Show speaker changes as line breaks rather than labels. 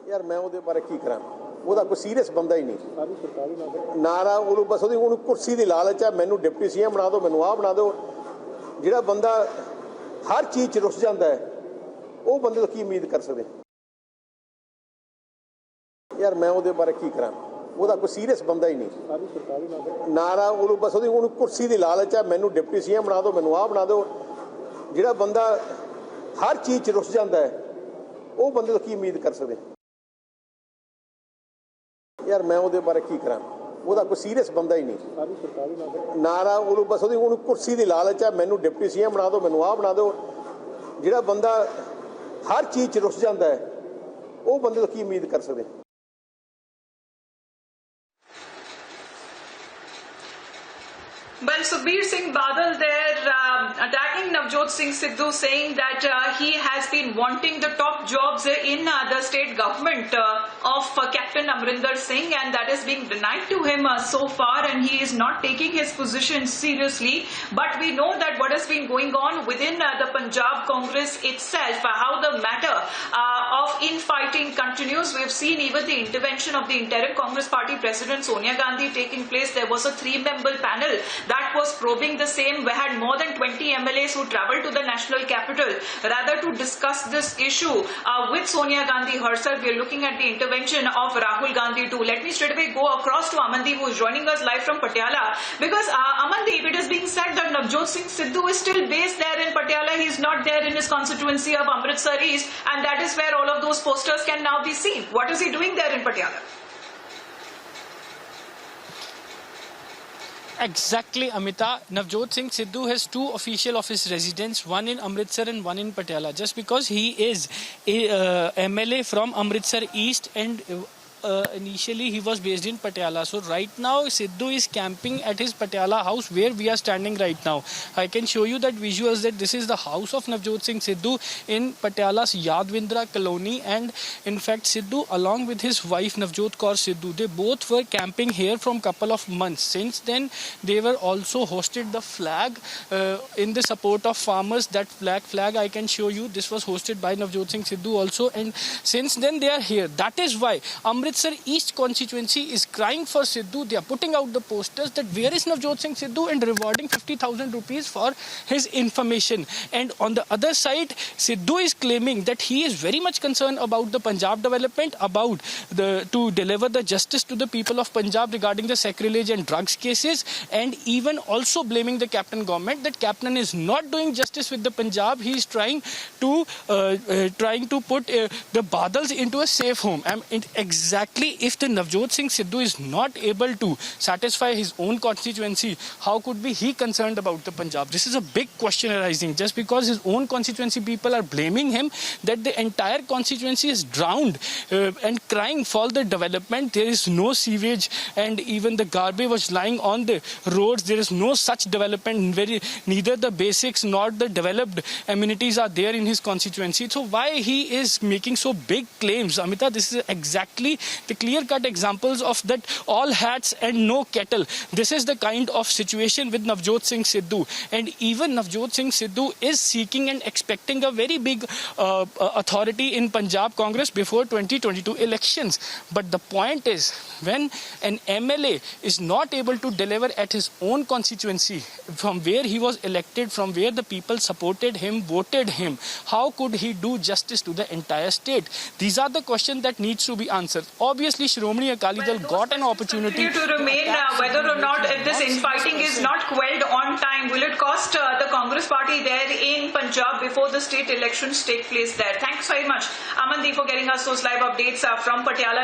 यार मैं ਉਹਦੇ ਬਾਰੇ ਕੀ ਕਰਾਂ, ਉਹਦਾ ਕੋਈ ਸੀਰੀਅਸ ਬੰਦਾ ਹੀ ਨਹੀਂ। ਨਾਰਾ ਉਹਨੂੰ ਬਸ ਉਹਨੂੰ ਕੁਰਸੀ ਦੀ ਲਾਲਚ ਹੈ, ਮੈਨੂੰ ਡਿਪਟੀ ਸੀਐਮ ਬਣਾ ਦਿਓ, ਮੈਨੂੰ ਆਹ ਬਣਾ ਦਿਓ। ਜਿਹੜਾ ਬੰਦਾ ਹਰ ਚੀਜ਼ 'ਚ ਰੁੱਸ ਜਾਂਦਾ ਹੈ, ਉਹ ਬੰਦੇ ਤੋਂ ਕੀ ਉਮੀਦ ਕਰ ਸਕਦੇ? ਯਾਰ ਮੈਂ ਉਹਦੇ ਬਾਰੇ ਕੀ ਕਰਾਂ, ਉਹਦਾ ਕੋਈ ਸੀਰੀਅਸ ਬੰਦਾ ਹੀ ਨਹੀਂ। ਨਾਰਾ ਉਹਨੂੰ ਬਸ ਉਹਨੂੰ ਕੁਰਸੀ ਦੀ ਲਾਲਚ ਹੈ, ਮੈਨੂੰ ਡਿਪਟੀ ਸੀਐਮ ਬਣਾ ਦਿਓ, ਮੈਨੂੰ ਆਹ ਬਣਾ ਦਿਓ। ਜਿਹੜਾ ਬੰਦਾ ਹਰ ਚੀਜ਼ 'ਚ ਰੁੱਸ ਜਾਂਦਾ ਹੈ, ਉਹ ਬੰਦੇ ਤੋਂ ਕੀ ਉਮੀਦ ਕਰ ਸਕਦੇ? यार मैं ਉਹਦੇ ਬਾਰੇ ਕੀ ਕਰਾਂ, ਉਹਦਾ ਕੋਈ ਸੀਰੀਅਸ ਬੰਦਾ ਹੀ ਨਹੀਂ। ਨਾਰਾ ਉਹਨੂੰ ਬਸ ਉਹਨੂੰ ਕੁਰਸੀ ਦੀ ਲਾਲਚ ਹੈ, ਮੈਨੂੰ ਡਿਪਟੀ ਸੀਐਮ ਬਣਾ ਦਿਓ, ਮੈਨੂੰ ਆਹ ਬਣਾ ਦਿਓ। ਜਿਹੜਾ ਬੰਦਾ ਹਰ ਚੀਜ਼ 'ਚ ਰੁੱਸ ਜਾਂਦਾ ਹੈ, ਉਹ ਬੰਦੇ ਤੋਂ ਕੀ ਉਮੀਦ ਕਰ ਸਕਦੇ?
Well, Sukhbir Singh Badal there attacking Navjot Singh Sidhu, saying that he has been wanting the top jobs in the state government of Captain Amrinder Singh, and that is being denied to him so far, and he is not taking his position seriously. But we know that what has been going on within the Punjab Congress itself, how the matter of infighting continues. We have seen even the intervention of the interim Congress party president Sonia Gandhi taking place. There was a 3-member panel that was probing the same. We had more than 20 MLAs who travelled to the national capital rather to discuss this issue with Sonia Gandhi herself. We are looking at the intervention of Rahul Gandhi too. Let me straight away go across to Amandeep, who is joining us live from Patiala, because Amandeep, it is being said that Navjot Singh Sidhu is still based there in Patiala. He is not there in his constituency of Amritsar East, and that is where all of those posters can now be seen. What is he doing there in Patiala?
Exactly, Amita. Navjot Singh Sidhu has 2 official office residence, one in Amritsar and one in Patiala. Just because he is a MLA from Amritsar East, and initially he was based in Patiala. So right now Sidhu is camping at his Patiala house, where we are standing right now. I can show you that visuals, that this is the house of Navjot Singh Sidhu in Patiala's Yadvindra colony. And in fact Sidhu, along with his wife Navjot Kaur Sidhu, they both were camping here from couple of months. Since then they were also hosted the flag in the support of farmers. That flag I can show you, this was hosted by Navjot Singh Sidhu also, and since then they are here. That is why Amritsar East constituency is crying for Sidhu. They are putting out the posters that where is Navjot Singh Sidhu, and rewarding 50,000 rupees for his information. And on the other side, Sidhu is claiming that he is very much concerned about the Punjab development, about to deliver the justice to the people of Punjab regarding the sacrilege and drugs cases, and even also blaming the Captain government, that Captain is not doing justice with the Punjab. He is trying to put the Badals into a safe home. Exactly, if the Navjot Singh Sidhu is not able to satisfy his own constituency, how could be he concerned about the Punjab? This is a big question arising, just because his own constituency people are blaming him that the entire constituency is drowned and crying for the development. There is no sewage, and even the garbage was lying on the roads. There is no such development. Neither the basics nor the developed amenities are there in his constituency. So why he is making so big claims? Amita, this is exactly the clear-cut examples of that all hats and no kettle. This is the kind of situation with Navjot Singh Sidhu, and even Navjot Singh Sidhu is seeking and expecting a very big authority in Punjab Congress before 2022 elections. But the point is, when an MLA is not able to deliver at his own constituency, from where he was elected, from where the people supported him, voted him, how could he do justice to the entire state? These are the questions that needs to be answered. Obviously, Shiromani Akali Dal got an opportunity
to remain. Whether or not, if this infighting is not quelled on time, will it cost the Congress party there in Punjab before the state elections take place there? Thanks very much, Amandeep, for getting us those live updates from Patiala.